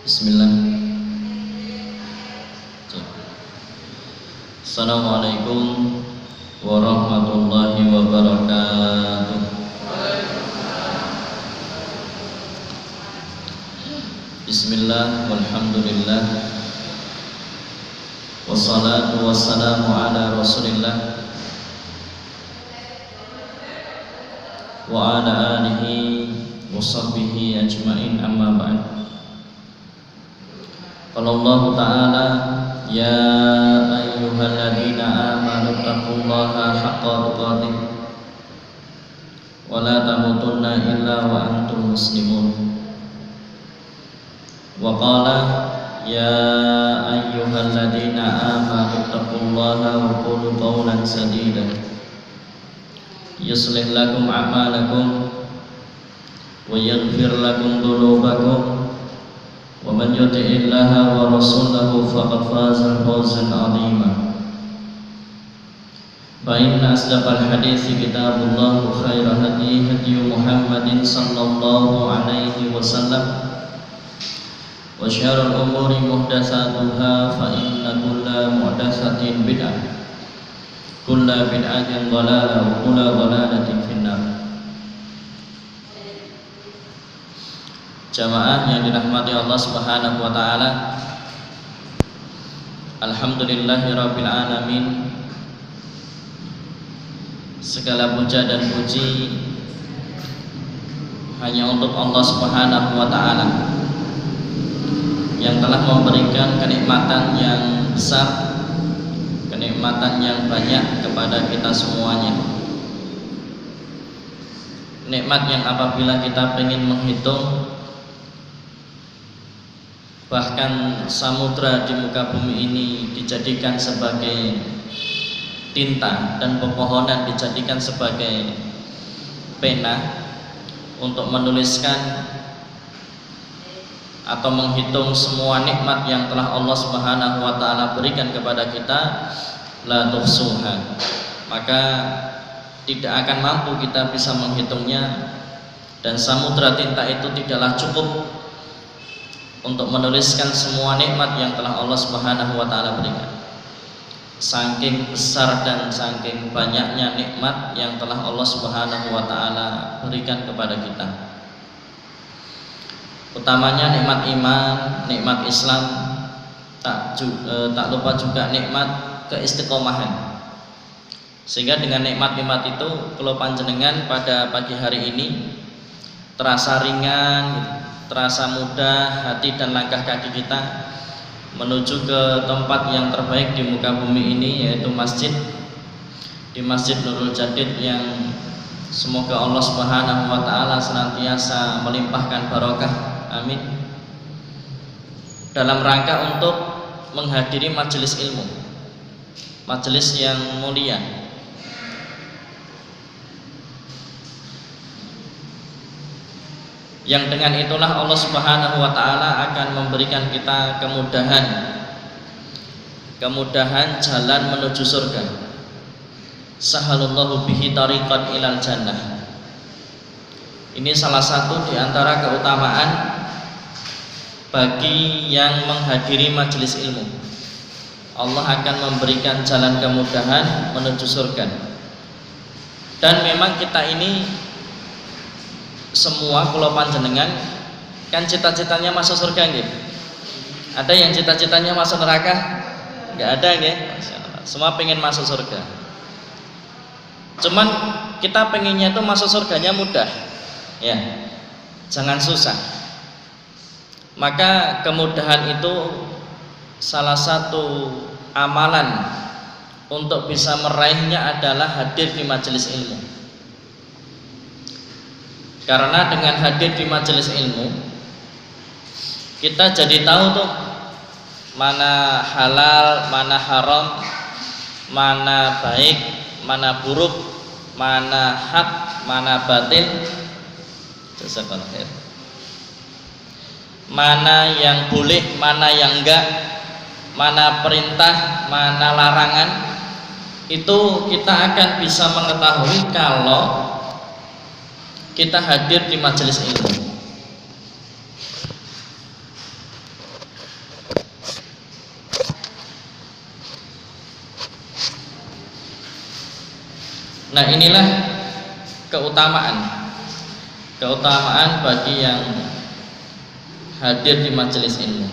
Bismillah. Assalamualaikum warahmatullahi wabarakatuh. Bismillah, walhamdulillah, wassalatu wassalamu ala rasulillah wa ala alihi wa sahbihi ajma'in, amma ba'd. Qala Allah ta'ala, ya ayyuhalladzina amanu taqullaha haqqa tuqatih wa la tamutunna illa wa antum muslimun. Wa qala ya ayyuhalladzina amanu taqullaha wa qulu qawlan sadida yuslih lakum a'malakum wa yaghfir lakum dhunubakum wa man yuti'illaha wa rasulahu faqad faza fawzan 'azima. Fa inna asdaqal hadithi kitabullah wa khairal hadi hadi Muhammadin sallallahu alaihi wasallam wa syarrul umuri muhdatsatuha fa inna kulla muhdatsatin bid'ah kulla bid'atin dhalalah wa kulla dhalalatin finnar. Jamaah yang dirahmati Allah Subhanahu wa taala, alhamdulillahirabbil alamin. Segala puja dan puji hanya untuk Allah Subhanahu wa taala yang telah memberikan kenikmatan yang besar, kenikmatan yang banyak kepada kita semuanya. Nikmat yang apabila kita ingin menghitung, bahkan samudra di muka bumi ini dijadikan sebagai tinta dan pepohonan dijadikan sebagai pena untuk menuliskan atau menghitung semua nikmat yang telah Allah Subhanahu wa taala berikan kepada kita, la tuhsuha, maka tidak akan mampu kita bisa menghitungnya, dan samudra tinta itu tidaklah cukup untuk menuliskan semua nikmat yang telah Allah Subhanahu wa taala berikan. Saking besar dan saking banyaknya nikmat yang telah Allah Subhanahu wa taala berikan kepada kita. Utamanya nikmat iman, nikmat Islam, tak lupa juga nikmat keistiqomahan. Sehingga dengan nikmat-nikmat itu, kalau panjenengan pada pagi hari ini terasa ringan, terasa mudah hati dan langkah kaki kita menuju ke tempat yang terbaik di muka bumi ini, yaitu masjid, di Masjid Nurul Jadid, yang semoga Allah Subhanahu wa taala senantiasa melimpahkan barokah, amin, dalam rangka untuk menghadiri majelis ilmu, majelis yang mulia. Yang dengan itulah Allah Subhanahu wa taala akan memberikan kita kemudahan jalan menuju surga. Sahalallahu bihi tariqan ilal jannah. Ini salah satu di antara keutamaan bagi yang menghadiri majelis ilmu. Allah akan memberikan jalan kemudahan menuju surga. Dan memang kita ini semua kula panjenengan kan cita-citanya masuk surga nggih. Ada yang cita-citanya masuk neraka? Enggak ada nggih. Semua pengen masuk surga. Cuman kita pengennya itu masuk surganya mudah. Ya. Jangan susah. Maka kemudahan itu salah satu amalan untuk bisa meraihnya adalah hadir di majelis ilmu. Karena dengan hadir di majelis ilmu, kita jadi tahu tuh mana halal, mana haram, mana baik, mana buruk, mana hak, mana batil. Jazakallahu khair. Mana yang boleh, mana yang enggak, mana perintah, mana larangan. Itu kita akan bisa mengetahui kalau kita hadir di majelis ilmu. Nah, inilah keutamaan bagi yang hadir di majelis ilmu.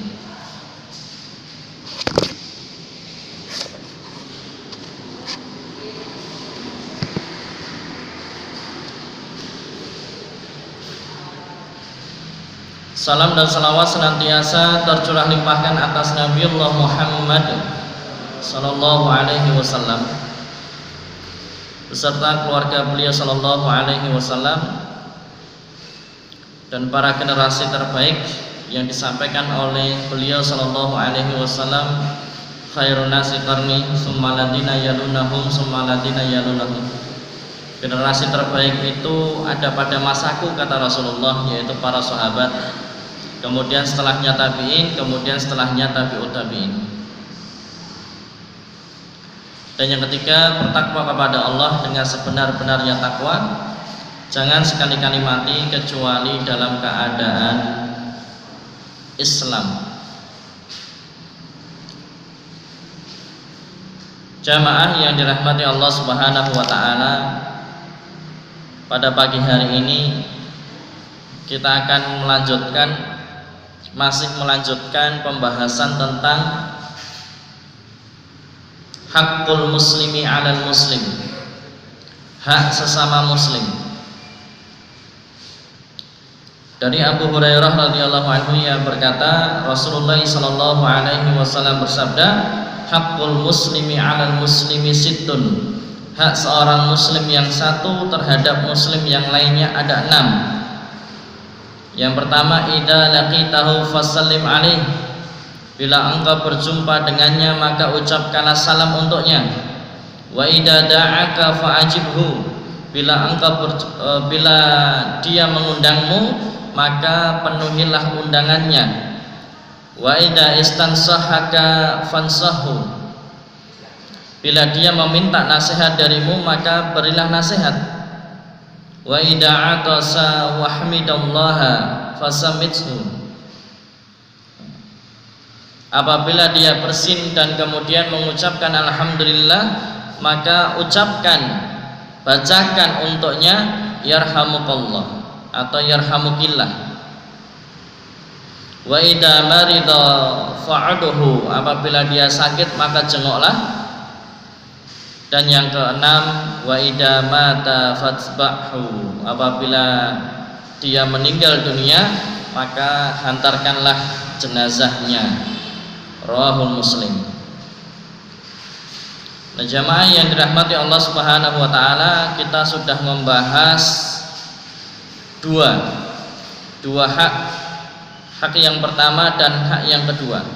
Salam dan salawat senantiasa tercurah limpahkan atas Nabiullah Muhammad sallallahu alaihi wasallam beserta keluarga beliau sallallahu alaihi wasallam dan para generasi terbaik yang disampaikan oleh beliau sallallahu alaihi wasallam, khairun nasi qarni summa ladina yalunahum summa ladina yalunahum. Generasi terbaik itu ada pada masaku, kata Rasulullah, yaitu para sahabat, kemudian setelahnya tabi'in, kemudian setelahnya tabi'ut tabi'in. Dan yang ketiga, bertakwa kepada Allah dengan sebenar-benarnya takwa. Jangan sekali-kali mati kecuali dalam keadaan Islam. Jamaah yang dirahmati Allah Subhanahu wa taala, pada pagi hari ini kita akan masih melanjutkan pembahasan tentang hakul muslimi 'alal muslim, hak sesama muslim. Dari Abu Hurairah radhiyallahu anhu yang berkata, Rasulullah sallallahu alaihi wasallam bersabda, hakul muslimi 'alal muslimi sittun. Hak seorang muslim yang satu terhadap muslim yang lainnya ada 6. Yang pertama, idza laqitahu fasallim alaih. Bila engkau berjumpa dengannya maka ucapkanlah salam untuknya. Wa idza da'aka fa'ajibhu. Bila dia mengundangmu maka penuhilah undangannya. Wa idza istansahaka fansahhu. Bila dia meminta nasihat darimu maka berilah nasihat. Wa idza atasa wa hamidallaha fasamithu. Apabila dia bersin dan kemudian mengucapkan alhamdulillah, maka bacakan untuknya yarhamukallah atau yarhamukillah. Wa idza marida fa'aduhu. Apabila dia sakit maka jengoklah. Dan yang keenam, wa idza mata fatba'hu. Apabila dia meninggal dunia maka hantarkanlah jenazahnya. Rawahul Muslim. Nah, jamaah yang dirahmati Allah Subhanahu wa taala, kita sudah membahas dua hak yang pertama dan hak yang kedua.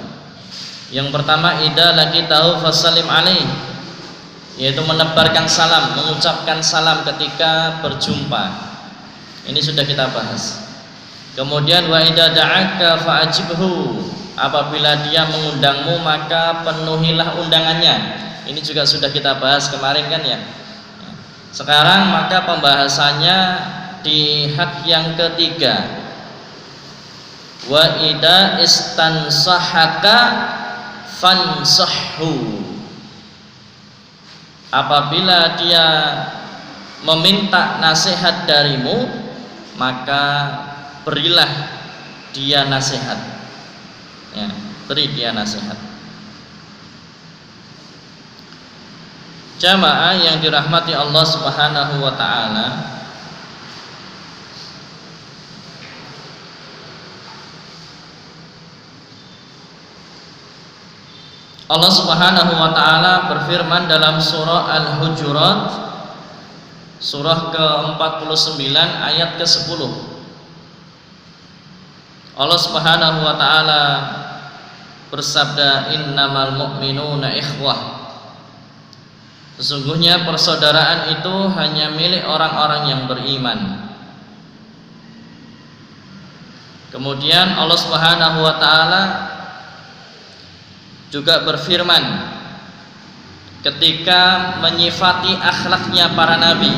Yang pertama, idza laqitahu fasallim alaih, yaitu menebarkan salam, mengucapkan salam ketika berjumpa. Ini sudah kita bahas. Kemudian wa idza da'aka fa'ajibhu. Apabila dia mengundangmu maka penuhilah undangannya. Ini juga sudah kita bahas kemarin kan ya. Sekarang maka pembahasannya di hak yang ketiga. Wa idza istansahaka fansahhu. Apabila dia meminta nasihat darimu maka berilah dia nasihat. Ya, beri dia nasihat. Jamaah yang dirahmati Allah Subhanahu wa taala, Allah Subhanahu wa taala berfirman dalam surah Al-Hujurat, surah ke-49 ayat ke-10. Allah Subhanahu wa taala bersabda, innamal mu'minuna ikhwah. Sesungguhnya persaudaraan itu hanya milik orang-orang yang beriman. Kemudian Allah Subhanahu wa taala juga berfirman ketika menyifati akhlaknya para nabi,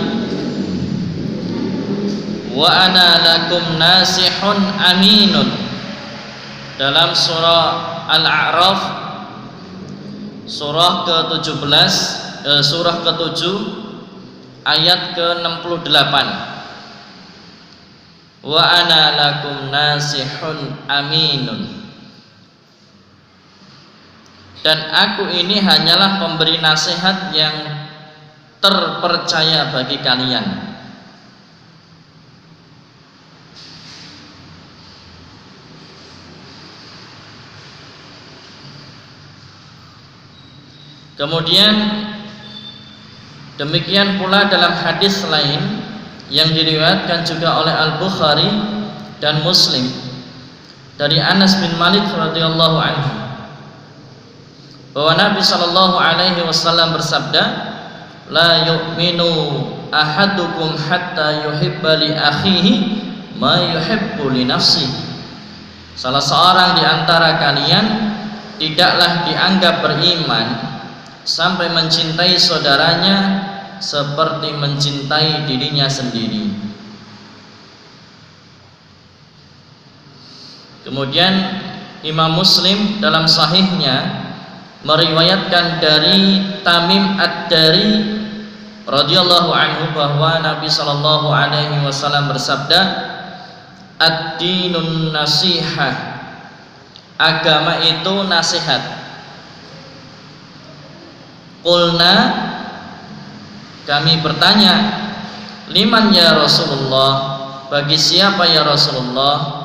wa ana lakum nasihun aminun, dalam surah Al-A'raf surah ke-17 surah ke-7 ayat ke-68. Wa ana lakum nasihun aminun. Dan aku ini hanyalah pemberi nasihat yang terpercaya bagi kalian. Kemudian demikian pula dalam hadis lain yang diriwayatkan juga oleh Al-Bukhari dan Muslim dari Anas bin Malik radhiyallahu anhu bahwa Nabi sallallahu alaihi wasallam bersabda, la yu'minu ahadukum hatta yuhibba li akhihi ma yuhibbu li nafsihi. Salah seorang di antara kalian tidaklah dianggap beriman sampai mencintai saudaranya seperti mencintai dirinya sendiri. Kemudian Imam Muslim dalam sahihnya meriwayatkan dari Tamim Ad-Dari radhiyallahu anhu bahwa Nabi sallallahu alaihi wasallam bersabda, ad-dinun nasihah, agama itu nasihat. Qulna, kami bertanya, liman ya Rasulullah, bagi siapa ya Rasulullah?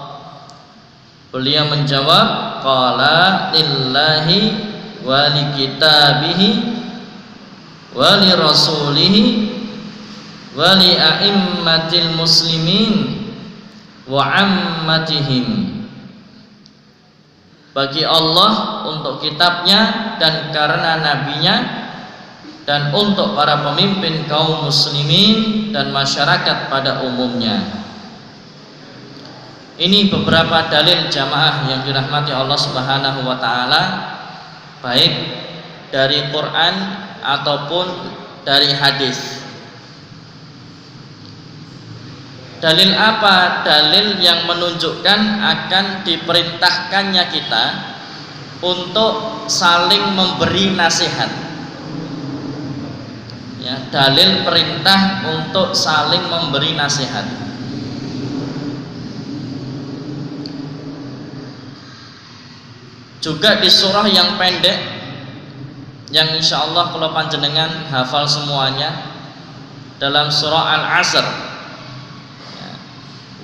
Beliau menjawab, qala lillahi wa li kitabihi wa li rasulihi wa li a'immatil muslimin wa ammatihim. Bagi Allah, untuk kitabnya dan karena nabinya, dan untuk para pemimpin kaum muslimin dan masyarakat pada umumnya. Ini beberapa dalil jamaah yang dirahmati Allah Subhanahu wa taala, baik dari Quran ataupun dari hadis. Dalil apa? Dalil yang menunjukkan akan diperintahkannya kita untuk saling memberi nasihat. Ya, dalil perintah untuk saling memberi nasihat. Juga di surah yang pendek, yang insya Allah kalau panjenengan hafal semuanya, dalam surah Al-Asr,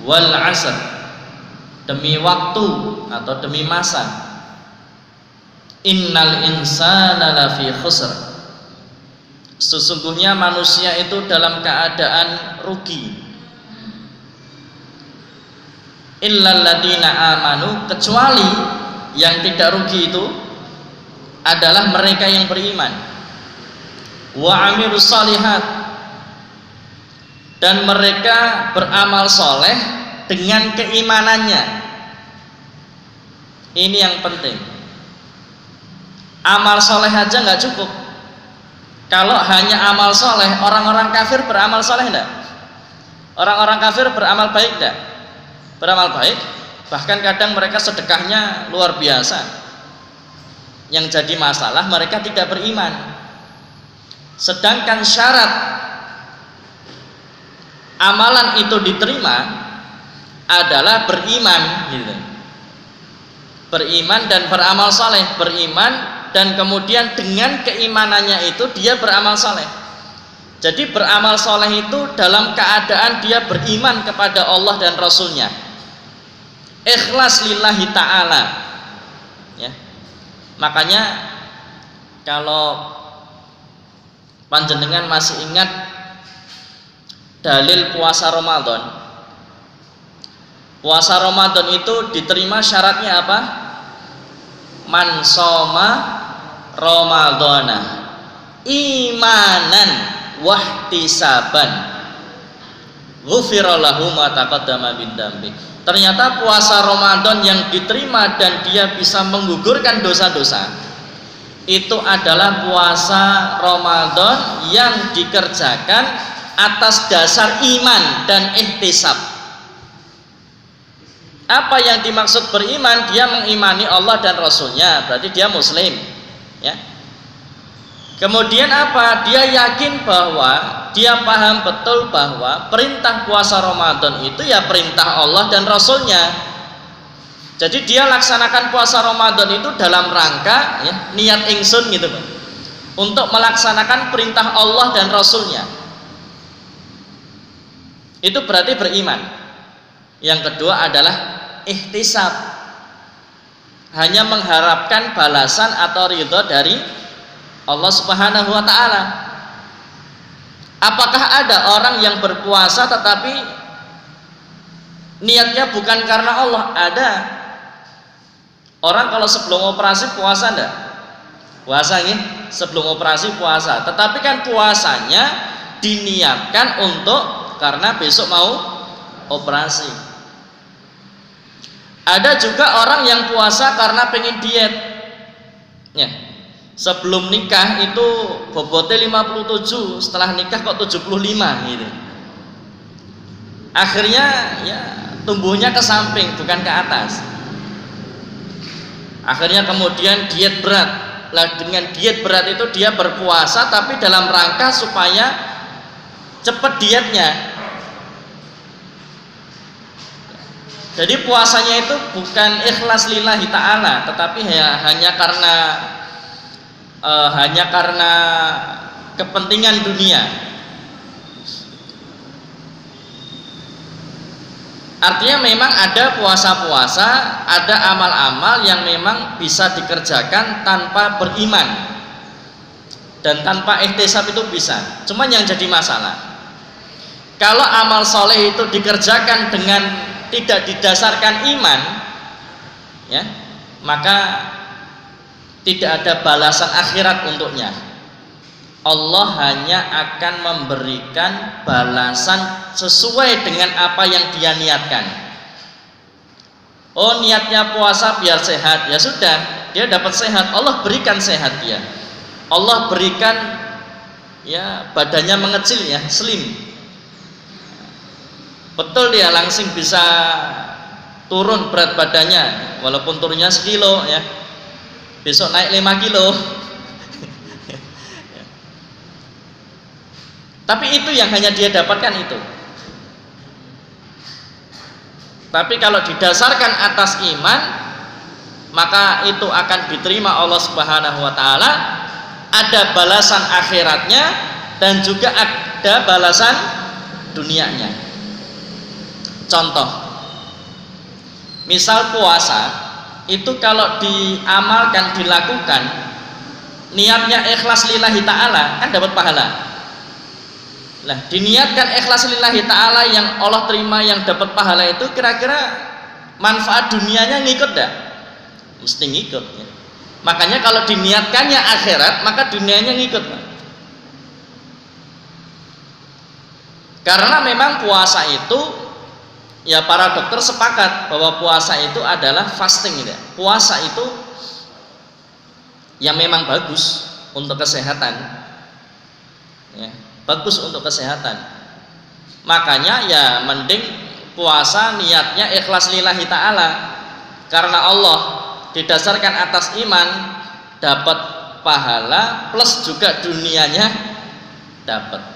wal asr, demi waktu atau demi masa, innal insana lafi khusr, sesungguhnya manusia itu dalam keadaan rugi, illal ladina amanu, kecuali yang tidak rugi itu adalah mereka yang beriman, wa amilus shalihat, dan mereka beramal soleh dengan keimanannya. Ini yang penting. Amal soleh aja nggak cukup. Kalau hanya amal soleh, orang-orang kafir beramal soleh enggak? Orang-orang kafir beramal baik enggak? Beramal baik, bahkan kadang mereka sedekahnya luar biasa. Yang jadi masalah mereka tidak beriman. Sedangkan syarat amalan itu diterima adalah beriman, gitu. Beriman dan beramal saleh, beriman dan kemudian dengan keimanannya itu dia beramal saleh. Jadi beramal saleh itu dalam keadaan dia beriman kepada Allah dan Rasulnya, ikhlas lillahi ta'ala, ya. Makanya kalau panjenengan masih ingat dalil puasa Ramadan, puasa Ramadan itu diterima syaratnya apa? Man shoma Ramadana imanan wahtisaban ghufira lahu ma taqaddama min dzambi. Ternyata puasa Ramadan yang diterima dan dia bisa menggugurkan dosa-dosa itu adalah puasa Ramadan yang dikerjakan atas dasar iman dan ihtisab. Apa yang dimaksud beriman? Dia mengimani Allah dan Rasulnya, berarti dia muslim, ya. Kemudian apa? Dia yakin bahwa dia paham betul bahwa perintah puasa Ramadan itu ya perintah Allah dan Rasulnya. Jadi dia laksanakan puasa Ramadan itu dalam rangka ya, niat ingsun gitu Pak, untuk melaksanakan perintah Allah dan Rasulnya. Itu berarti beriman. Yang kedua adalah ihtisab, hanya mengharapkan balasan atau ridho dari Allah Subhanahu wa ta'ala. Apakah ada orang yang berpuasa tetapi niatnya bukan karena Allah? Ada. Orang kalau sebelum operasi puasa enggak? Puasa nih, sebelum operasi puasa. Tetapi kan puasanya diniatkan untuk karena besok mau operasi. Ada juga orang yang puasa karena pengen diet. Ya. Sebelum nikah itu bobotnya 57, setelah nikah kok 75 gitu. Akhirnya ya tumbuhnya ke samping bukan ke atas. Akhirnya kemudian diet berat. Lah dengan diet berat itu dia berpuasa tapi dalam rangka supaya cepat dietnya. Jadi puasanya itu bukan ikhlas lillahi ta'ala, tetapi ya hanya karena kepentingan dunia. Artinya memang ada puasa-puasa, ada amal-amal yang memang bisa dikerjakan tanpa beriman dan tanpa ihtisab itu bisa. Cuman yang jadi masalah, kalau amal soleh itu dikerjakan dengan tidak didasarkan iman, ya, maka tidak ada balasan akhirat untuknya. Allah hanya akan memberikan balasan sesuai dengan apa yang dia niatkan. Oh, niatnya puasa biar sehat, ya sudah, dia dapat sehat, Allah berikan sehat dia. Allah berikan ya badannya mengecil ya, slim. Betul dia langsung bisa turun berat badannya, walaupun turunnya sekilo ya, besok naik 5 kilo. Tapi itu yang hanya dia dapatkan itu. Tapi kalau didasarkan atas iman, maka itu akan diterima Allah Subhanahu wa ta'ala, ada balasan akhiratnya dan juga ada balasan dunianya. Contoh, misal puasa itu kalau diamalkan, dilakukan niatnya ikhlas lillahi ta'ala, kan dapat pahala. Lah, diniatkan ikhlas lillahi ta'ala yang Allah terima, yang dapat pahala itu, kira-kira manfaat dunianya ngikut enggak? Mesti ngikut ya. Makanya kalau diniatkannya akhirat, maka dunianya ngikut. Karena memang puasa itu, ya para dokter sepakat bahwa puasa itu adalah fasting ya. Puasa itu ya memang bagus untuk kesehatan. Ya, bagus untuk kesehatan. Makanya ya mending puasa niatnya ikhlas lillahi ta'ala karena Allah, didasarkan atas iman, dapat pahala plus juga dunianya dapat.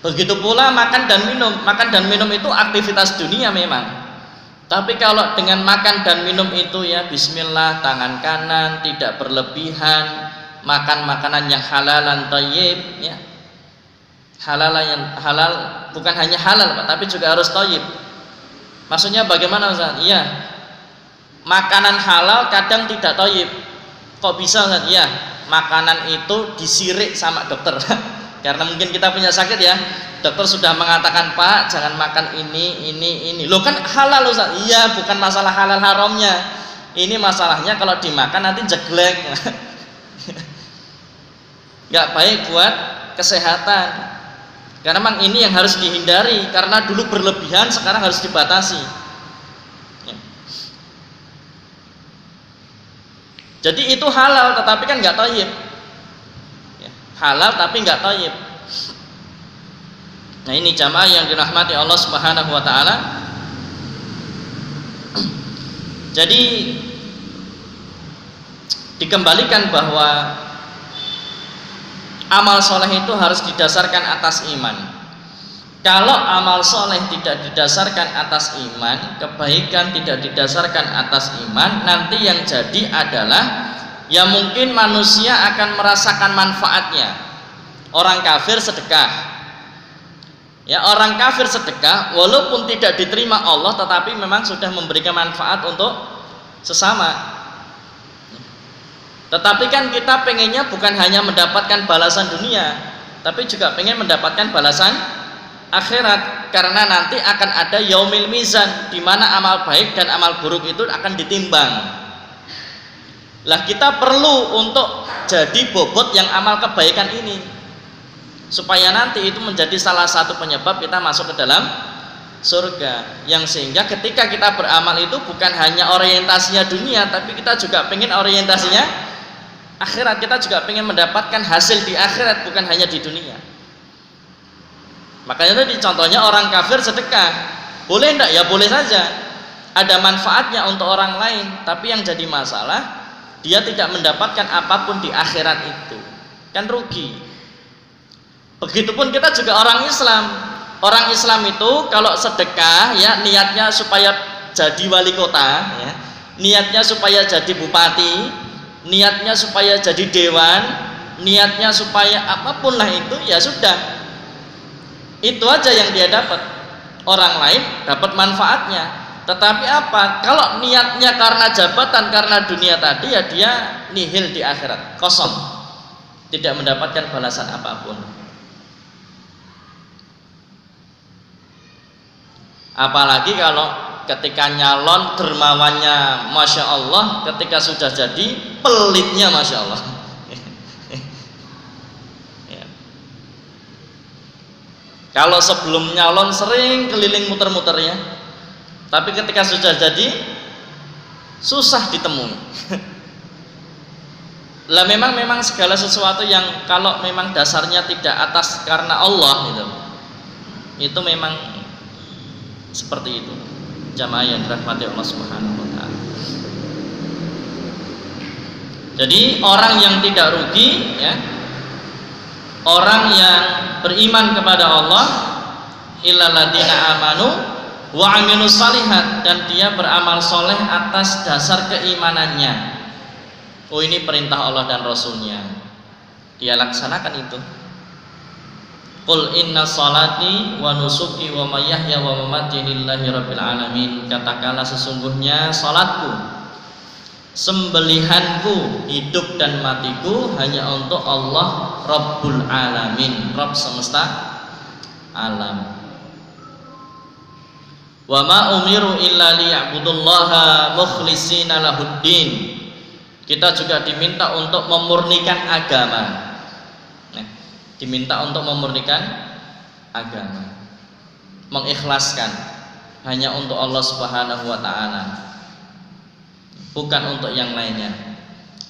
Begitu pula makan dan minum. Makan dan minum itu aktivitas dunia memang. Tapi kalau dengan makan dan minum itu ya bismillah, tangan kanan, tidak berlebihan, makan makanan yang halalan thayyib ya. Halal yang halal, bukan hanya halal Pak, tapi juga harus thayyib. Maksudnya bagaimana Ustaz? Iya. Makanan halal kadang tidak thayyib. Kok bisa Ustaz? Iya, makanan itu disirik sama dokter. Karena mungkin kita punya sakit ya, dokter sudah mengatakan Pak jangan makan ini. Loh kan halal Ustaz? Iya, bukan masalah halal haramnya. Ini masalahnya kalau dimakan nanti jeglek. Gak baik buat kesehatan. Karena memang ini yang harus dihindari, karena dulu berlebihan, sekarang harus dibatasi. Ya. Jadi itu halal, tetapi kan nggak thayyib. Ya. Halal tapi nggak thayyib. Nah ini jamaah yang dirahmati Allah Subhanahu Wa Taala. Jadi dikembalikan bahwa amal soleh itu harus didasarkan atas iman. Kalau amal soleh tidak didasarkan atas iman, kebaikan tidak didasarkan atas iman, nanti yang jadi adalah ya mungkin manusia akan merasakan manfaatnya. Orang kafir sedekah, ya orang kafir sedekah walaupun tidak diterima Allah, tetapi memang sudah memberikan manfaat untuk sesama. Tetapi kan kita pengennya bukan hanya mendapatkan balasan dunia, tapi juga pengen mendapatkan balasan akhirat, karena nanti akan ada yaumil mizan, di mana amal baik dan amal buruk itu akan ditimbang. Lah kita perlu untuk jadi bobot yang amal kebaikan ini, supaya nanti itu menjadi salah satu penyebab kita masuk ke dalam surga. Yang sehingga ketika kita beramal itu bukan hanya orientasinya dunia, tapi kita juga pengen orientasinya akhirat. Kita juga pengen mendapatkan hasil di akhirat, bukan hanya di dunia. Makanya tadi contohnya orang kafir sedekah, boleh enggak? Ya boleh saja, ada manfaatnya untuk orang lain, tapi yang jadi masalah dia tidak mendapatkan apapun di akhirat, itu kan rugi. Begitupun kita juga orang Islam. Orang Islam itu kalau sedekah ya niatnya supaya jadi wali kota, ya, niatnya supaya jadi bupati, niatnya supaya jadi dewan, niatnya supaya apapun lah itu, ya sudah, itu aja yang dia dapat. Orang lain dapat manfaatnya. Tetapi apa? Kalau niatnya karena jabatan, karena dunia tadi, ya dia nihil di akhirat, kosong, tidak mendapatkan balasan apapun. Apalagi kalau ketika nyalon dermawannya Masya Allah, ketika sudah jadi pelitnya Masya Allah. Kalau sebelum nyalon sering keliling muter-muter ya, tapi ketika sudah jadi susah ditemui. Lah memang segala sesuatu yang kalau memang dasarnya tidak atas karena Allah itu memang seperti itu. Jamaah yang dirahmati Allah Subhanahu wa taala. Jadi orang yang tidak rugi ya, orang yang beriman kepada Allah, illal ladzina amanu wa amilus shalihat, dan dia beramal soleh atas dasar keimanannya. Oh, ini perintah Allah dan Rasulnya, dia laksanakan itu. Qul inna salati wa nusuki wa mahyaya wa mamati lillahi rabbil alamin. Katakanlah sesungguhnya salatku, sembelihanku, hidup dan matiku hanya untuk Allah Rabbul Alamin, Rabb semesta alam. Wa ma umiru illa liya'budullaha mukhlishina lahuddin. Kita juga diminta untuk memurnikan agama. Diminta untuk memurnikan agama, mengikhlaskan hanya untuk Allah Subhanahu wa taala, bukan untuk yang lainnya.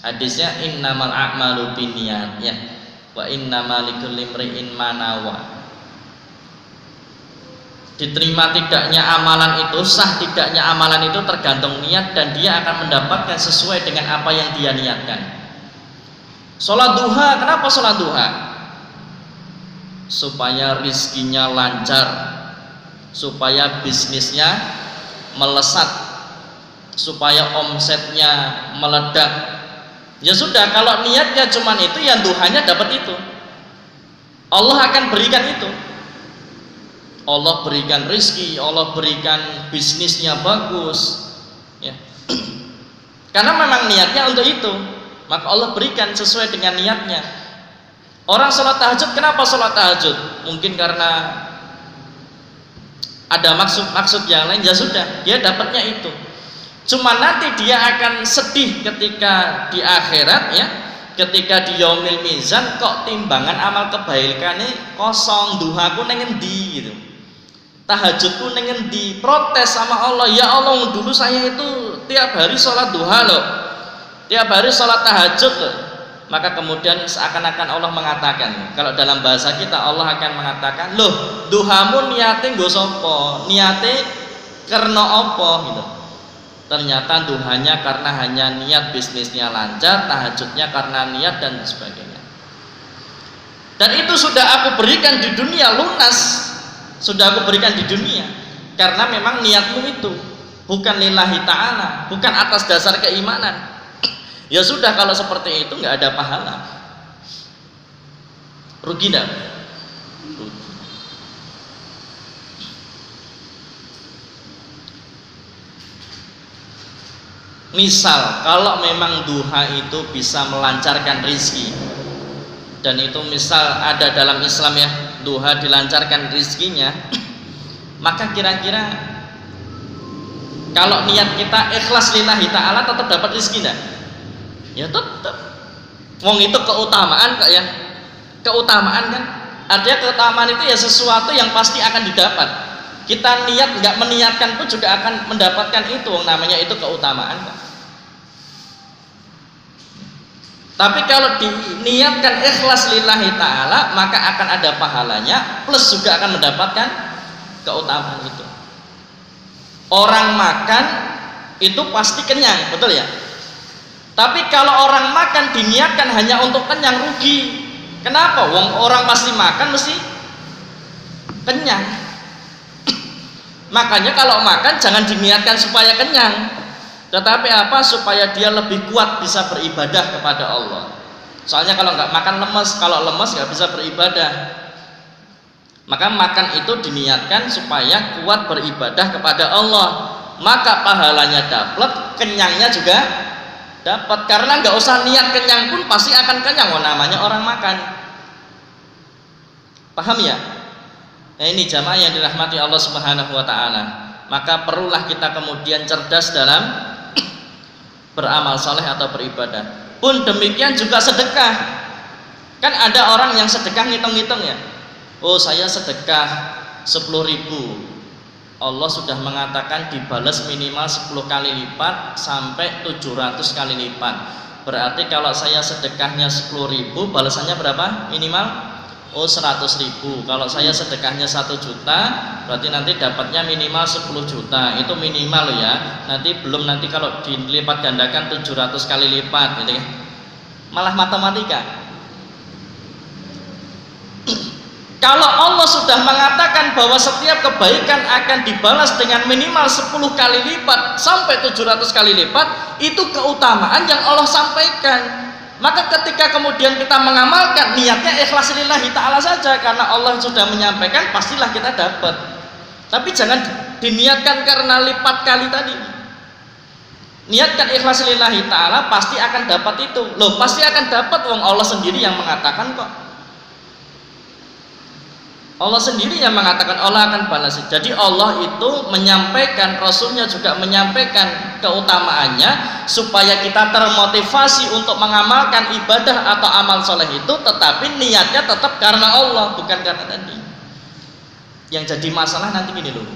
Hadisnya innamal a'malu binniyat ya, wa innamal likulli imri'in ma nawa. Diterima tidaknya amalan itu, sah tidaknya amalan itu tergantung niat, dan dia akan mendapatkan sesuai dengan apa yang dia niatkan. Sholat duha, kenapa sholat duha? Supaya rizkinya lancar, supaya bisnisnya melesat, supaya omsetnya meledak. Ya sudah, kalau niatnya cuman itu, ya duhanya dapat itu. Allah akan berikan itu. Allah berikan rizki, Allah berikan bisnisnya bagus ya. Karena memang niatnya untuk itu, maka Allah berikan sesuai dengan niatnya. Orang sholat tahajud, kenapa sholat tahajud? Mungkin karena ada maksud yang lain, ya sudah, dia dapatnya itu. Cuma nanti dia akan sedih ketika di akhirat ya, ketika di yaumil mizan, kok timbangan amal kebaikannya kosong, duhaku neng endi gitu, tahajudku neng endi, protes sama Allah. Ya Allah, dulu saya itu tiap hari sholat duha loh, tiap hari sholat tahajud loh. Maka kemudian seakan-akan Allah mengatakan, kalau dalam bahasa kita Allah akan mengatakan, loh duhamu niate nggo sapa, niate karena apa gitu. Ternyata duhanya karena hanya niat bisnisnya lancar, tahajudnya karena niat dan sebagainya. Dan itu sudah aku berikan di dunia lunas, sudah aku berikan di dunia, karena memang niatmu itu bukan lillahi ta'ala, bukan atas dasar keimanan. Ya sudah, kalau seperti itu nggak ada pahala. Rugi enggak? Rugi. Misal kalau memang duha itu bisa melancarkan rizki, dan itu misal ada dalam Islam ya, duha dilancarkan rizkinya, maka kira-kira kalau niat kita ikhlas lillahi ta'ala tetap dapat rizki enggak? Ya tetap. Wong itu keutamaan kok ya, keutamaan kan, artinya keutamaan itu ya sesuatu yang pasti akan didapat. Kita niat nggak meniatkan pun juga akan mendapatkan itu, namanya itu keutamaan kan. Tapi kalau diniatkan ikhlas lillahi ta'ala, maka akan ada pahalanya, plus juga akan mendapatkan keutamaan itu. Orang makan itu pasti kenyang, betul ya? Tapi kalau orang makan diniatkan hanya untuk kenyang, rugi. Kenapa? Wong orang pasti makan mesti kenyang. Makanya kalau makan jangan diniatkan supaya kenyang, tetapi apa? Supaya dia lebih kuat bisa beribadah kepada Allah. Soalnya kalau nggak makan lemes, kalau lemes nggak bisa beribadah. Maka makan itu diniatkan supaya kuat beribadah kepada Allah, maka pahalanya dapat, kenyangnya juga dapat. Karena nggak usah niat kenyang pun pasti akan kenyang. Namanya orang makan. Paham ya? Nah, ini jamaah yang dirahmati Allah Subhanahu wa ta'ala. Maka perlulah kita kemudian cerdas dalam beramal saleh atau beribadah. Pun demikian juga sedekah. Kan ada orang yang sedekah ngitung-ngitung ya. Oh, saya sedekah 10.000. Allah sudah mengatakan dibalas minimal 10 kali lipat sampai 700 kali lipat. Berarti kalau saya sedekahnya 10.000, balasannya berapa? Minimal 100.000. Kalau saya sedekahnya 1 juta, berarti nanti dapatnya minimal 10 juta. Itu minimal ya. Nanti belum, nanti kalau dilipat gandakan 700 kali lipat gitu ya. Malah matematika. Kalau Allah sudah mengatakan bahwa setiap kebaikan akan dibalas dengan minimal 10 kali lipat sampai 700 kali lipat, itu keutamaan yang Allah sampaikan. Maka ketika kemudian kita mengamalkan, niatnya ikhlas lillahi ta'ala saja, karena Allah sudah menyampaikan, pastilah kita dapat. Tapi jangan diniatkan karena lipat kali tadi. Niatkan ikhlas lillahi ta'ala, pasti akan dapat itu. Loh, pasti akan dapat, wong Allah sendiri yang mengatakan kok. Allah sendiri yang mengatakan Allah akan balas. Jadi Allah itu menyampaikan, Rasulnya juga menyampaikan keutamaannya supaya kita termotivasi untuk mengamalkan ibadah atau amal soleh itu, tetapi niatnya tetap karena Allah, bukan karena tadi. Yang jadi masalah nanti gini loh,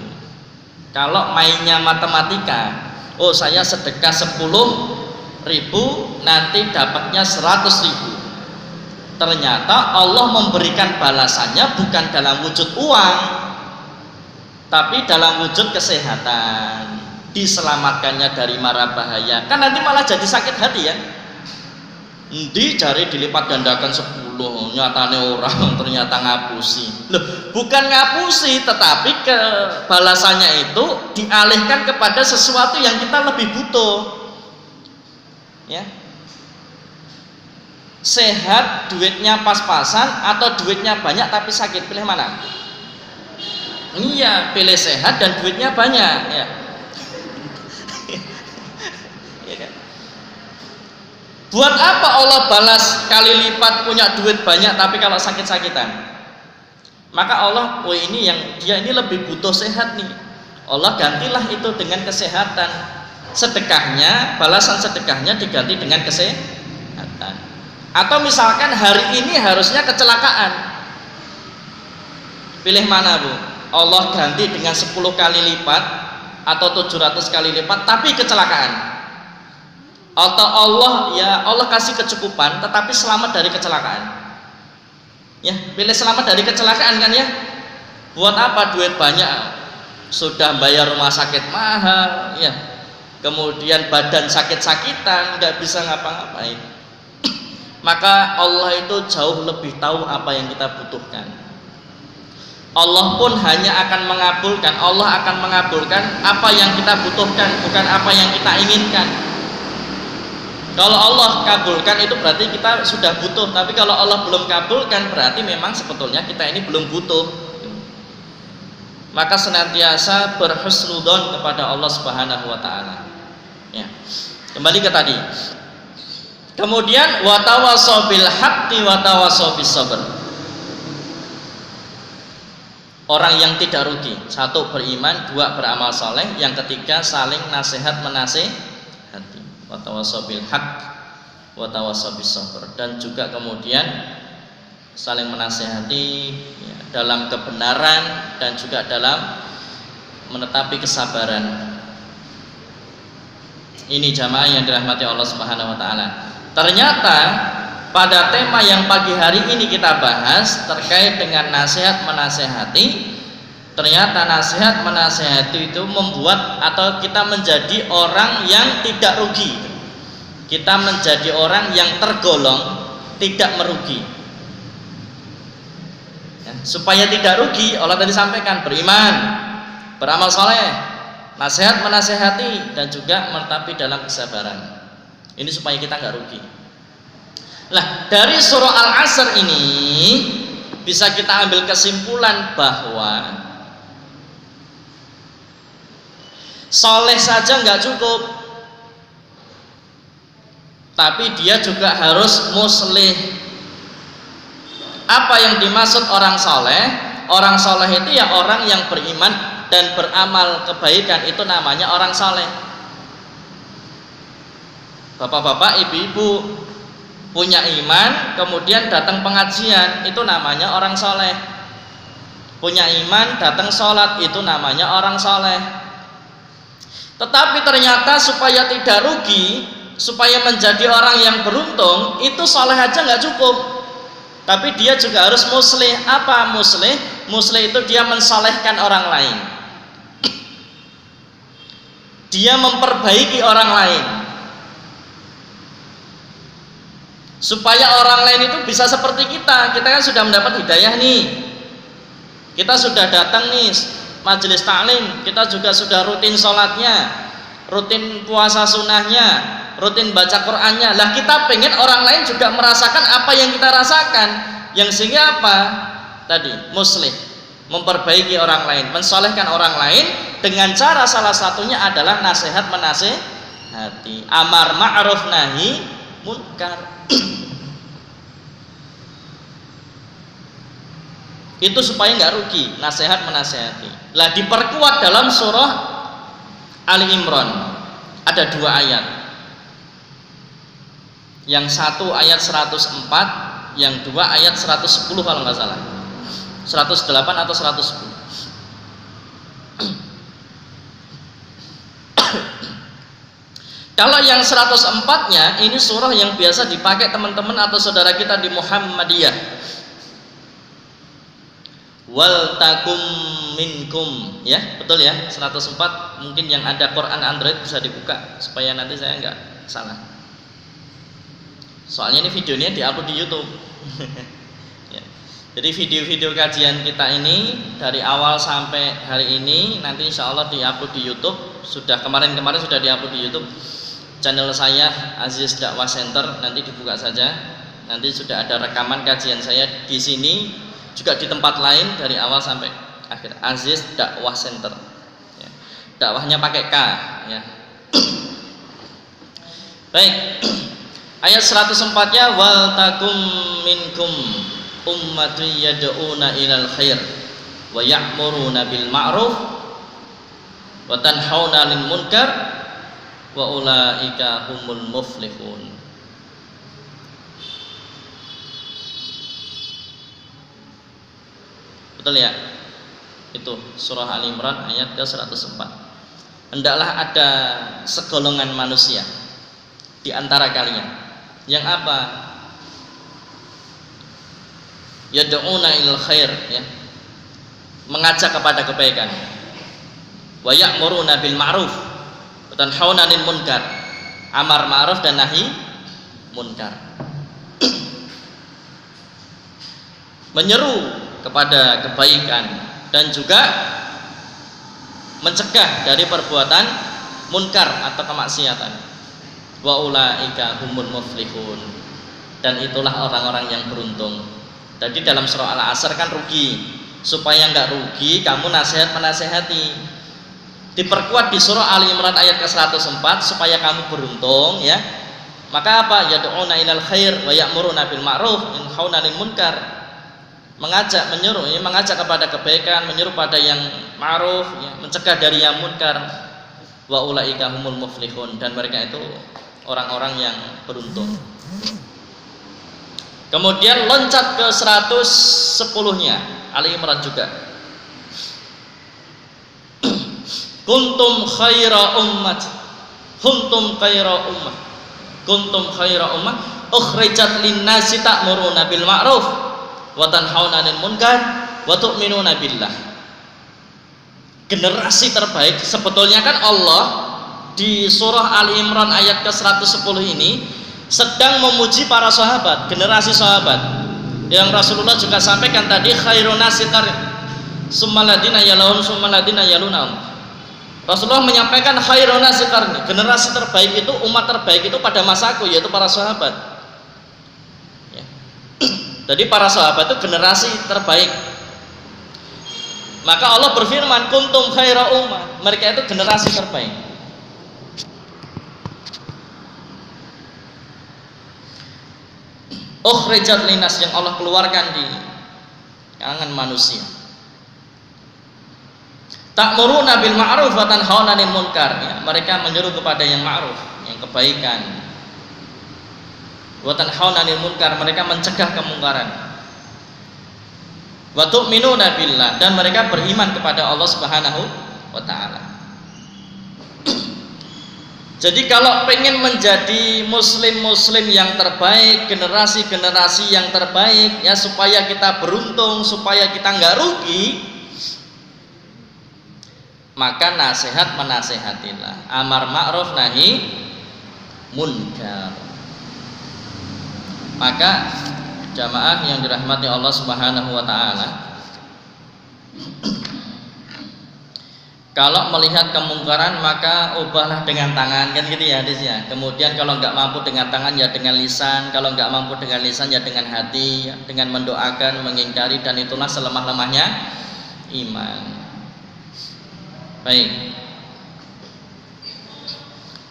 kalau mainnya matematika, oh saya sedekah 10.000 nanti dapatnya 100.000. Ternyata Allah memberikan balasannya bukan dalam wujud uang, tapi dalam wujud kesehatan, diselamatkannya dari mara bahaya. Kan nanti malah jadi sakit hati ya. Endi jari dilipat gandakan 10, nyatane orang ternyata ngapusi. Loh, bukan ngapusi, tetapi balasannya itu dialihkan kepada sesuatu yang kita lebih butuh. Ya. Sehat, duitnya pas-pasan, atau duitnya banyak tapi sakit, pilih mana? Iya, pilih sehat dan duitnya banyak ya. Buat apa Allah balas kali lipat punya duit banyak tapi kalau sakit-sakitan? Maka Allah, oh ini yang dia ini lebih butuh sehat nih, Allah gantilah itu dengan kesehatan. Sedekahnya, balasan sedekahnya diganti dengan kesehatan. Atau misalkan hari ini harusnya kecelakaan, pilih mana bu? Allah ganti dengan 10 kali lipat atau 700 kali lipat tapi kecelakaan. Atau Allah kasih kecukupan tetapi selamat dari kecelakaan. Ya, pilih selamat dari kecelakaan kan ya. Buat apa duit banyak, sudah bayar rumah sakit mahal ya, kemudian badan sakit-sakitan, nggak bisa ngapa-ngapain. maka Allah itu jauh lebih tahu apa yang kita butuhkan. Allah pun hanya akan mengabulkan, Allah akan mengabulkan apa yang kita butuhkan, bukan apa yang kita inginkan. Kalau Allah kabulkan itu berarti kita sudah butuh, tapi kalau Allah belum kabulkan berarti memang sebetulnya kita ini belum butuh. Maka senantiasa berhusnudzon kepada Allah Subhanahu wa taala. Ya. Kembali ke tadi. Kemudian wa tawassaw bil haqqi wa tawassaw bis sabr. Orang yang tidak rugi, satu beriman, dua beramal soleh, yang ketiga saling nasihat menasehati. Wa tawassaw bil haqq wa tawassaw bis sabr, dan juga kemudian saling menasehati ya, dalam kebenaran dan juga dalam menetapi kesabaran. Ini jamaah yang dirahmati Allah Subhanahu wa taala. Ternyata pada tema yang pagi hari ini kita bahas terkait dengan nasihat menasehati, ternyata nasihat menasehati itu membuat atau kita menjadi orang yang tidak rugi. Kita menjadi orang yang tergolong tidak merugi. Ya, supaya tidak rugi, Allah tadi sampaikan beriman, beramal soleh, nasihat menasehati, dan juga menetapi dalam kesabaran. Ini supaya kita nggak rugi. Nah, dari surah Al-Asr ini bisa kita ambil kesimpulan bahwa soleh saja nggak cukup, tapi dia juga harus muslih. Apa yang dimaksud orang soleh? Orang soleh itu ya orang yang beriman dan beramal kebaikan, itu namanya orang soleh. Bapak-bapak, ibu-ibu punya iman, kemudian datang pengajian, itu namanya orang soleh. Punya iman, datang sholat, itu namanya orang soleh. Tetapi ternyata supaya tidak rugi, supaya menjadi orang yang beruntung, itu soleh aja nggak cukup, tapi dia juga harus muslih. Apa muslih? Muslih itu dia mensolehkan orang lain, dia memperbaiki orang lain, supaya orang lain itu bisa seperti kita. Kita kan sudah mendapat hidayah nih, kita sudah datang nih majelis taklim, kita juga sudah rutin sholatnya, rutin puasa sunnahnya, rutin baca Qur'annya. Lah kita pengen orang lain juga merasakan apa yang kita rasakan, yang sehingga apa? Tadi muslih, memperbaiki orang lain, mensolehkan orang lain dengan cara salah satunya adalah nasihat menasehati, amar ma'ruf nahi munkar. Itu supaya nggak rugi, nasihat menasehati. Lah diperkuat dalam surah Ali Imran ada 2 ayat. Yang satu ayat 104, yang 2 ayat 110 kalau nggak salah. 108 atau 110. Kalau yang 104-nya ini surah yang biasa dipakai teman-teman atau saudara kita di Muhammadiyah. Wal takum minkum, ya betul ya, 104. Mungkin yang ada Quran Android bisa dibuka supaya nanti saya nggak salah. Soalnya ini videonya diupload di YouTube. Ya. Jadi video-video kajian kita ini dari awal sampai hari ini nanti insya Allah diupload di YouTube. Sudah kemarin-kemarin sudah diupload di YouTube. Channel saya Aziz Dakwah Center, nanti dibuka saja. Nanti sudah ada rekaman kajian saya di sini, juga di tempat lain dari awal sampai akhir. Aziz Dakwah Center. Ya. Dakwahnya pakai K. Ya. Baik. Ayat 104-nya wal takum minkum ummatun yad'una ilal khair wa ya'muruna bil ma'ruf wa tanhauna 'anil munkar wa ulaika humul muflihun. Betul ya? Itu surah Al Imran ayat ke-104. Hendaklah ada segolongan manusia di antara kalian yang apa? Yad'una ilal khair, ya. Mengajak kepada kebaikan. Wa ya'muruna bil ma'ruf tanhauna 'anil munkar, amar ma'ruf dan nahi munkar. menyeru kepada kebaikan dan juga mencegah dari perbuatan munkar atau kemaksiatan. Wa ulaika humul muflihun, dan itulah orang-orang yang beruntung. Jadi dalam surah Al-Asr kan rugi, supaya enggak rugi kamu menasehati. Diperkuat di surah Ali Imran ayat ke-104 supaya kamu beruntung ya. Maka apa? Yad'una ilal khair wa ya'muruna bil ma'ruf wa yanhauna 'anil munkar. Mengajak, menyuruh, ini mengajak kepada kebaikan, menyuruh pada yang ma'ruf, ya, mencegah dari yang munkar. Wa ulaika humul muflihun, dan mereka itu orang-orang yang beruntung. Kemudian loncat ke 110-nya Ali Imran juga. Kuntum khaira ummat, kuntum khaira ummah, kuntum khaira ummah ukhrijat linnasi ta'muruna bil ma'ruf wa tanhauna 'anil munkar wa tu'minuna billah. Generasi terbaik sebetulnya kan Allah di surah Ali Imran ayat ke-110 ini sedang memuji para sahabat, generasi sahabat yang Rasulullah juga sampaikan tadi, khairun nasi qarni summal ladina yalun summal ladina yalunahum. Rasulullah menyampaikan khairun nasi qarni, generasi terbaik itu, umat terbaik itu pada masaku, yaitu para sahabat ya. Jadi para sahabat itu generasi terbaik. Maka Allah berfirman kuntum khaira ummah, mereka itu generasi terbaik. Ukhrijat linnas, yang Allah keluarkan di kalangan manusia. Ta'muruna bil ma'ruf wa tanhauna 'anil munkar, ya, mereka menyuruh kepada yang ma'ruf, yang kebaikan. Wa tanhauna 'anil munkar, mereka mencegah kemungkaran. Wa tu'minuna billah, dan mereka beriman kepada Allah Subhanahu wa taala. Jadi kalau pengen menjadi muslim-muslim yang terbaik, generasi-generasi yang terbaik ya, supaya kita beruntung, supaya kita nggak rugi, maka nasihat menasehatilah, amar ma'ruf nahi munkar. Maka jamaah yang dirahmati Allah Subhanahu wa taala, kalau melihat kemungkaran maka ubahlah dengan tangan, kan gitu ya hadisnya. Kemudian kalau nggak mampu dengan tangan ya dengan lisan, kalau nggak mampu dengan lisan ya dengan hati, ya, dengan mendoakan, mengingkari, dan itulah selemah-lemahnya iman. Baik.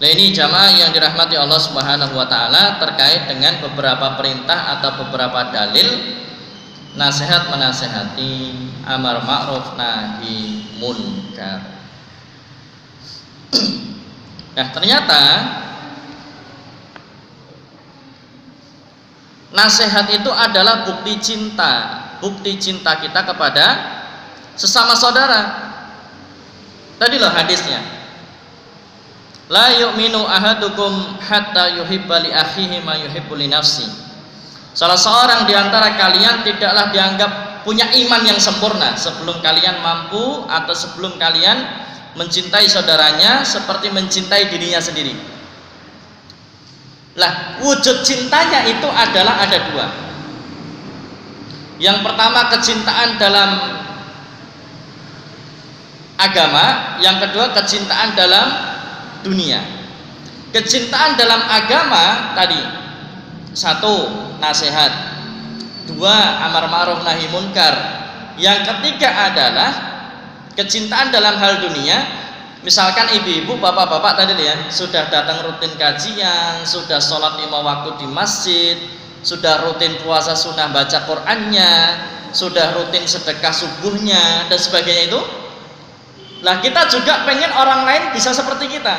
Nah ini jamaah yang dirahmati Allah Subhanahu wa taala terkait dengan beberapa perintah atau beberapa dalil nasihat menasehati, amar ma'ruf nahi munkar. Nah ternyata nasihat itu adalah bukti cinta kita kepada sesama saudara. Tadi loh hadisnya, la yu'minu ahadukum hatta yuhibba li akhihi ma yuhibbu li nafsi. Salah seorang di antara kalian tidaklah dianggap punya iman yang sempurna sebelum kalian mampu atau sebelum kalian mencintai saudaranya seperti mencintai dirinya sendiri. Lah, wujud cintanya itu adalah ada dua. Yang pertama kecintaan dalam agama, yang kedua kecintaan dalam dunia. Kecintaan dalam agama tadi, satu nasihat, dua amar ma'ruf nahi munkar. Yang ketiga adalah kecintaan dalam hal dunia. Misalkan ibu-ibu, bapak-bapak tadi ya, sudah datang rutin kajian, sudah sholat 5 waktu di masjid, sudah rutin puasa sunnah baca Qur'annya, sudah rutin sedekah subuhnya dan sebagainya itu. Lah kita juga pengen orang lain bisa seperti kita.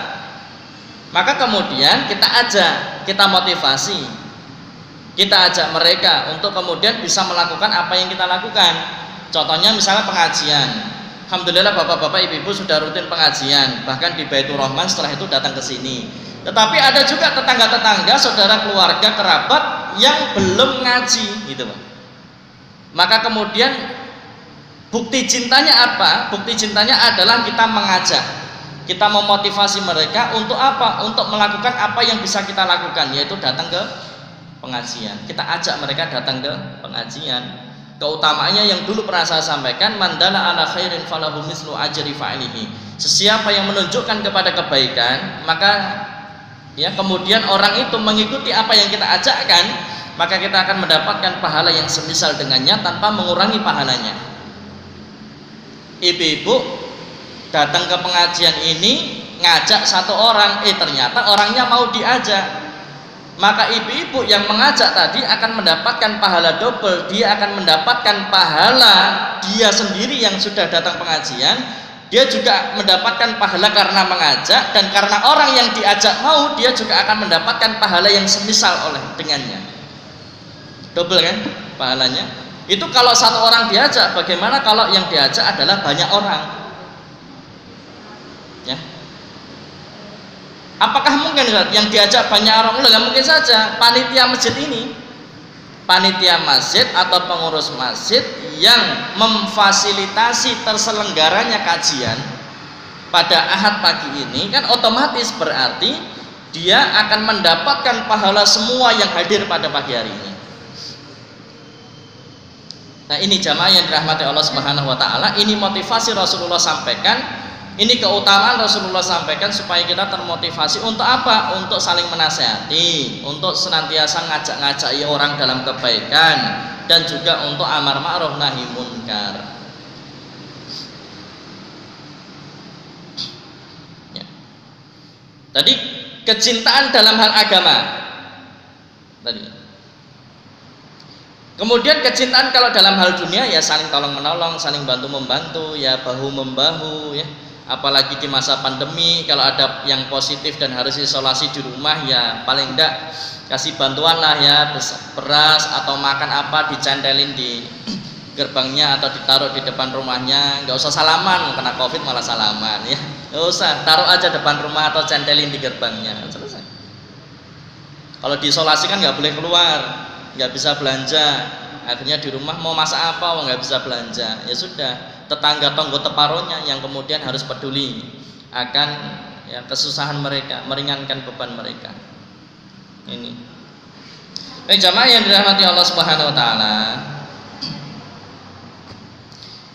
Maka kemudian kita ajak, kita motivasi, kita ajak mereka untuk kemudian bisa melakukan apa yang kita lakukan. Contohnya misalnya pengajian. Alhamdulillah bapak-bapak ibu-ibu sudah rutin pengajian, bahkan di Baitur Rahman setelah itu datang ke sini. Tetapi ada juga tetangga-tetangga, saudara keluarga, kerabat yang belum ngaji gitu Pak. Maka kemudian bukti cintanya apa? Bukti cintanya adalah kita mengajak, kita memotivasi mereka untuk apa? Untuk melakukan apa yang bisa kita lakukan, yaitu datang ke pengajian. Kita ajak mereka datang ke pengajian. keutamaannya yang dulu pernah saya sampaikan, mandala ala khairin falahu mislu ajri fa'ilihi. Sesiapa yang menunjukkan kepada kebaikan, maka ya kemudian orang itu mengikuti apa yang kita ajakkan, maka kita akan mendapatkan pahala yang semisal dengannya tanpa mengurangi pahalanya. Ibu-ibu datang ke pengajian ini ngajak satu orang, ternyata orangnya mau diajak, maka ibu-ibu yang mengajak tadi akan mendapatkan pahala double. Dia akan mendapatkan pahala dia sendiri yang sudah datang pengajian, dia juga mendapatkan pahala karena mengajak, dan karena orang yang diajak mau, dia juga akan mendapatkan pahala yang semisal oleh dengannya. Double kan pahalanya. Itu kalau satu orang diajak. Bagaimana kalau yang diajak adalah banyak orang? Ya. Apakah mungkin yang diajak banyak orang? Enggak mungkin saja. Panitia masjid ini, panitia masjid atau pengurus masjid yang memfasilitasi terselenggaranya kajian pada Ahad pagi ini, kan otomatis berarti dia akan mendapatkan pahala semua yang hadir pada pagi hari ini. Nah, ini jamaah yang dirahmati Allah Subhanahu wa taala, ini motivasi Rasulullah sampaikan. Ini keutamaan Rasulullah sampaikan supaya kita termotivasi untuk apa? Untuk saling menasehati, untuk senantiasa ngajak-ngajak orang dalam kebaikan, dan juga untuk amar ma'ruf nahi munkar. Ya. Tadi kecintaan dalam hal agama. Tadi. Kemudian kecintaan kalau dalam hal dunia ya saling tolong menolong, saling bantu membantu, ya bahu membahu, ya. Apalagi di masa pandemi, kalau ada yang positif dan harus isolasi di rumah, ya paling enggak kasih bantuan lah ya, beras atau makan apa dicentelin di gerbangnya atau ditaruh di depan rumahnya. Nggak usah salaman, kena covid malah salaman ya, nggak usah, taruh aja depan rumah atau centelin di gerbangnya, selesai. Kalau diisolasi kan nggak boleh keluar, nggak bisa belanja, akhirnya di rumah mau masak apa, nggak bisa belanja, ya sudah, tetangga tonggo teparonya yang kemudian harus peduli akan ya, kesusahan mereka, meringankan beban mereka. Ini jamaah yang dirahmati Allah Subhanahu wa taala.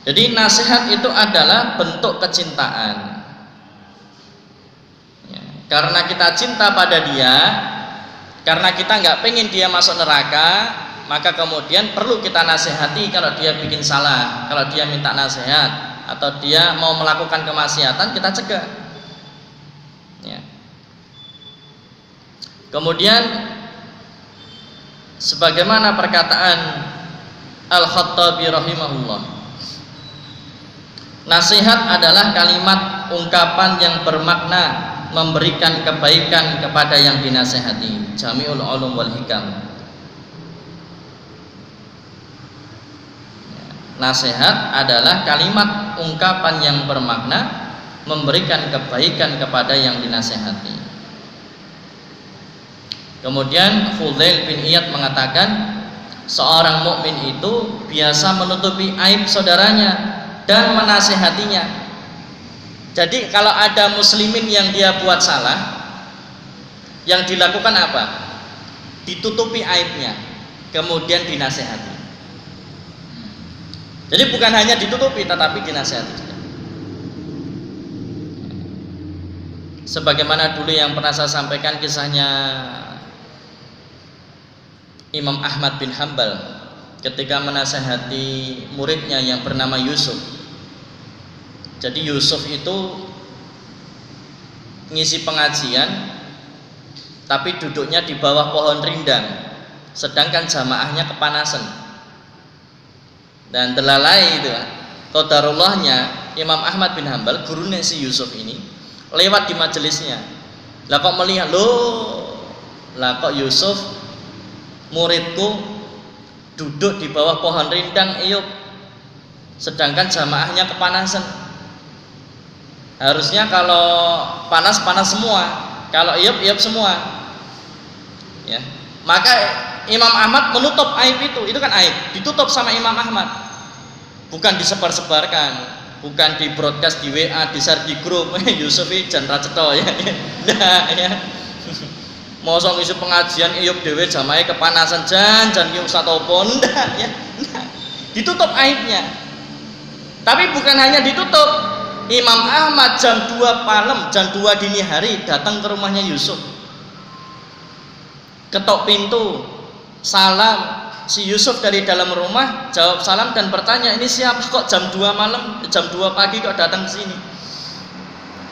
Jadi nasihat itu adalah bentuk kecintaan ya, karena kita cinta pada dia, karena kita nggak pengen dia masuk neraka, maka kemudian perlu kita nasihati kalau dia bikin salah, kalau dia minta nasihat atau dia mau melakukan kemaksiatan, kita cegah ya. Kemudian sebagaimana perkataan Al-Khattabi rahimahullah, nasihat adalah kalimat ungkapan yang bermakna memberikan kebaikan kepada yang dinasihati. Jami'ul Ulum wal Hikam. Nasihat adalah kalimat ungkapan yang bermakna memberikan kebaikan kepada yang dinasihati. Kemudian Fudail bin Iyad mengatakan, seorang mukmin itu biasa menutupi aib saudaranya dan menasihatinya. Jadi kalau ada muslimin yang dia buat salah, yang dilakukan apa? Ditutupi aibnya, kemudian dinasihati. Jadi bukan hanya ditutupi, tetapi dinasihati juga. Sebagaimana dulu yang pernah saya sampaikan kisahnya Imam Ahmad bin Hanbal ketika menasihati muridnya yang bernama Yusuf. Jadi Yusuf itu ngisi pengajian tapi duduknya di bawah pohon rindang, sedangkan jamaahnya kepanasan. Dan delalai itu qadarullahnya Imam Ahmad bin Hanbal, gurunya si Yusuf ini, lewat di majelisnya. Lah kok melihat, lah kok Yusuf muridku duduk di bawah pohon rindang Iyub, sedangkan jamaahnya kepanasan. Harusnya kalau panas semua, kalau Iyub semua. Ya. Maka Imam Ahmad menutup aib itu kan aib, ditutup sama Imam Ahmad, bukan disebar-sebarkan, bukan di broadcast di WA, di share di grup. Yusuf ini jangan raceto ya, nah, ya. Mau sok isu pengajian Iyub dewe jamahe kepanasan jan ki ustaz opo ndak ya. ditutup aibnya. Tapi bukan hanya ditutup, Imam Ahmad jam 2 malam, jam 2 dini hari datang ke rumahnya Yusuf, ketok pintu, salam. Si Yusuf dari dalam rumah jawab salam dan bertanya, ini siapa kok jam 2 malam, jam 2 pagi kok datang ke sini?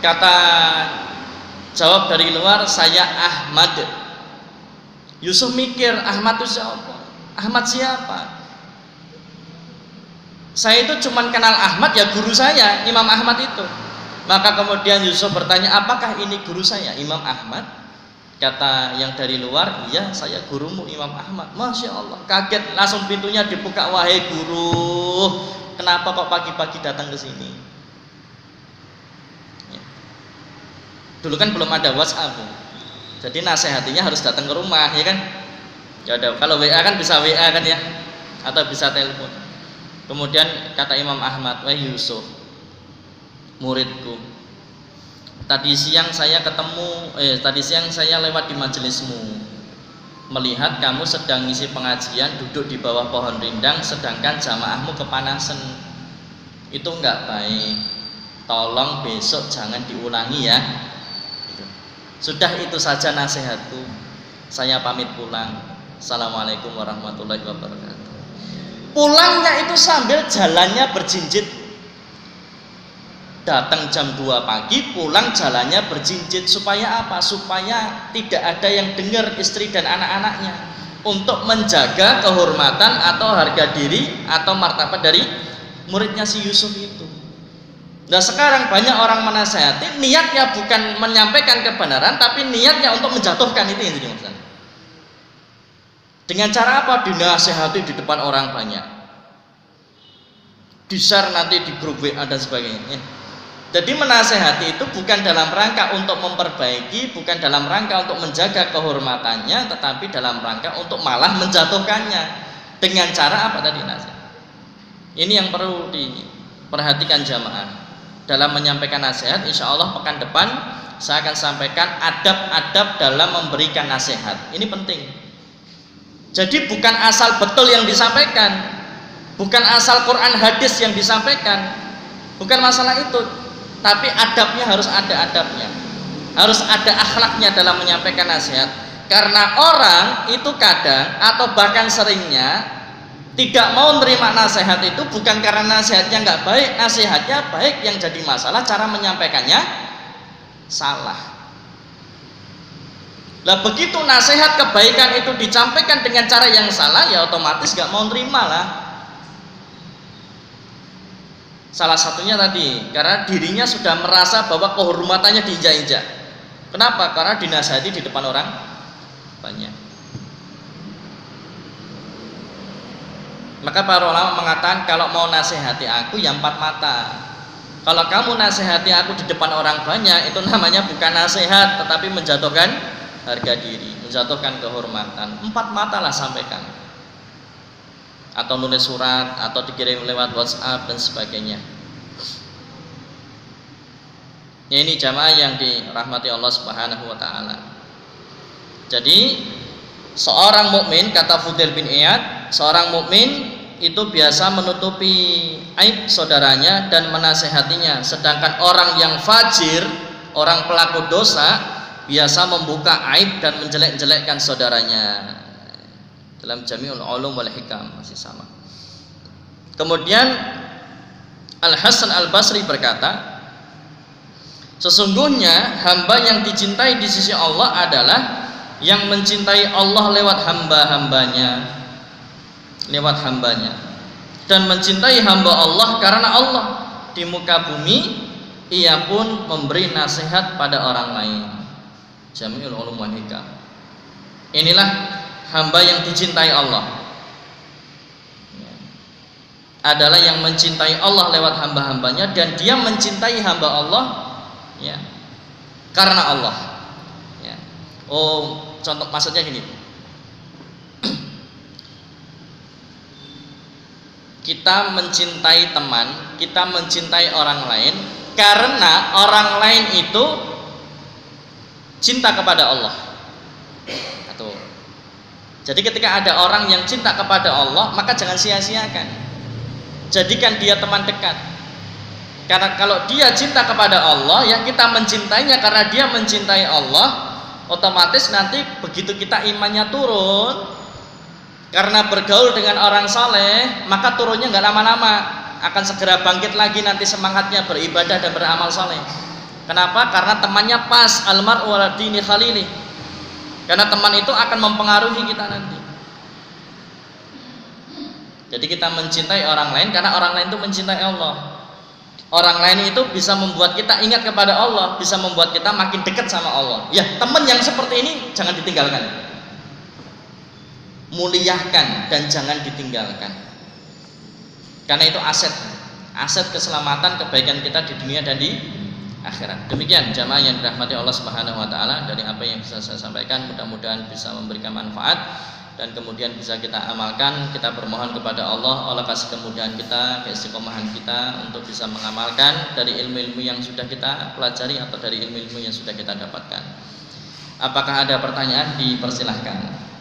Kata jawab dari luar, saya Ahmad. Yusuf mikir, Ahmad itu siapa? Ahmad siapa? Saya itu cuman kenal Ahmad, ya guru saya, Imam Ahmad itu. Maka kemudian Yusuf bertanya, apakah ini guru saya, Imam Ahmad? Kata yang dari luar, iya saya gurumu Imam Ahmad. Masya Allah, kaget, langsung pintunya dibuka, wahai guru, kenapa kok pagi-pagi datang ke sini? Ya. Dulu kan belum ada WhatsApp, jadi nasihatinya harus datang ke rumah, ya kan? Ya udah, kalau WA kan bisa WA kan ya, atau bisa telepon. Kemudian kata Imam Ahmad, wahai Yusuf, muridku, tadi siang saya lewat di majelismu, melihat kamu sedang ngisi pengajian duduk di bawah pohon rindang, sedangkan jamaahmu kepanasan. Itu enggak baik, tolong besok jangan diulangi ya. Sudah, itu saja nasihatku, saya pamit pulang. Assalamualaikum warahmatullahi wabarakatuh. Pulangnya itu sambil jalannya berjinjit. Datang jam 2 pagi, pulang jalannya berjinjit. Supaya apa? Supaya tidak ada yang dengar, istri dan anak-anaknya, untuk menjaga kehormatan atau harga diri atau martabat dari muridnya si Yusuf itu. Nah sekarang banyak orang menasihati, niatnya bukan menyampaikan kebenaran, tapi niatnya untuk menjatuhkan. Itu yang jadi masalah. Dengan cara apa? Dinasihati di depan orang banyak, di-share nanti di grup WA dan sebagainya. Jadi menasehati itu bukan dalam rangka untuk memperbaiki, bukan dalam rangka untuk menjaga kehormatannya, tetapi dalam rangka untuk malah menjatuhkannya. Dengan cara apa tadi nasihat? Ini yang perlu diperhatikan jamaah dalam menyampaikan nasihat. Insya Allah pekan depan saya akan sampaikan adab-adab dalam memberikan nasihat. Ini penting. Jadi bukan asal betul yang disampaikan, bukan asal Quran hadis yang disampaikan, bukan masalah itu. Tapi adabnya harus ada adabnya, harus ada akhlaknya dalam menyampaikan nasihat. Karena orang itu kadang atau bahkan seringnya tidak mau menerima nasihat itu bukan karena nasihatnya nggak baik, nasihatnya baik, yang jadi masalah cara menyampaikannya salah. Lah begitu nasihat kebaikan itu disampaikan dengan cara yang salah, ya otomatis nggak mau nerima lah. Salah satunya tadi karena dirinya sudah merasa bahwa kehormatannya diinjak-injak. Kenapa? Karena dinasihati di depan orang banyak. Maka para ulama mengatakan, kalau mau nasihati aku ya 4 mata. Kalau kamu nasihati aku di depan orang banyak, itu namanya bukan nasihat, tetapi menjatuhkan harga diri, menjatuhkan kehormatan. 4 mata lah sampaikan, atau nulis surat, atau dikirim lewat WhatsApp dan sebagainya. Ya, ini jamaah yang dirahmati Allah Subhanahu wa taala. Jadi seorang mukmin, kata Fudail bin Iyad, seorang mukmin itu biasa menutupi aib saudaranya dan menasehatinya, sedangkan orang yang fajir, orang pelaku dosa, biasa membuka aib dan menjelek-jelekkan saudaranya. Dalam Jami'ul Ulum wal Hikam masih sama. Kemudian Al Hasan Al Basri berkata, sesungguhnya hamba yang dicintai di sisi Allah adalah yang mencintai Allah lewat hamba-hambanya, dan mencintai hamba Allah karena Allah di muka bumi, ia pun memberi nasihat pada orang lain. Jami'ul Ulum wal Hikam. Inilah hamba yang dicintai Allah, adalah yang mencintai Allah lewat hamba-hambanya, dan dia mencintai hamba Allah ya karena Allah ya. Oh, contoh maksudnya gini, kita mencintai teman, kita mencintai orang lain karena orang lain itu cinta kepada Allah. Jadi ketika ada orang yang cinta kepada Allah, maka jangan sia-siakan. jadikan dia teman dekat. Karena kalau dia cinta kepada Allah, ya kita mencintainya karena dia mencintai Allah, otomatis nanti begitu kita imannya turun, karena bergaul dengan orang saleh, maka turunnya nggak lama-lama, akan segera bangkit lagi nanti semangatnya beribadah dan beramal saleh. Kenapa? Karena temannya pas, almar'u ala dini khalili. Karena teman itu akan mempengaruhi kita nanti. Jadi kita mencintai orang lain karena orang lain itu mencintai Allah. Orang lain itu bisa membuat kita ingat kepada Allah, bisa membuat kita makin dekat sama Allah. Ya, teman yang seperti ini jangan ditinggalkan. Muliakan dan jangan ditinggalkan. Karena itu aset keselamatan, kebaikan kita di dunia dan di akhirat. Demikian jamaah yang dirahmati Allah Subhanahu wa taala, dari apa yang bisa saya sampaikan mudah-mudahan bisa memberikan manfaat dan kemudian bisa kita amalkan. Kita bermohon kepada Allah kasih kemudahan kita, keistiqomahan kita untuk bisa mengamalkan dari ilmu-ilmu yang sudah kita pelajari atau dari ilmu-ilmu yang sudah kita dapatkan. Apakah ada pertanyaan? Dipersilahkan.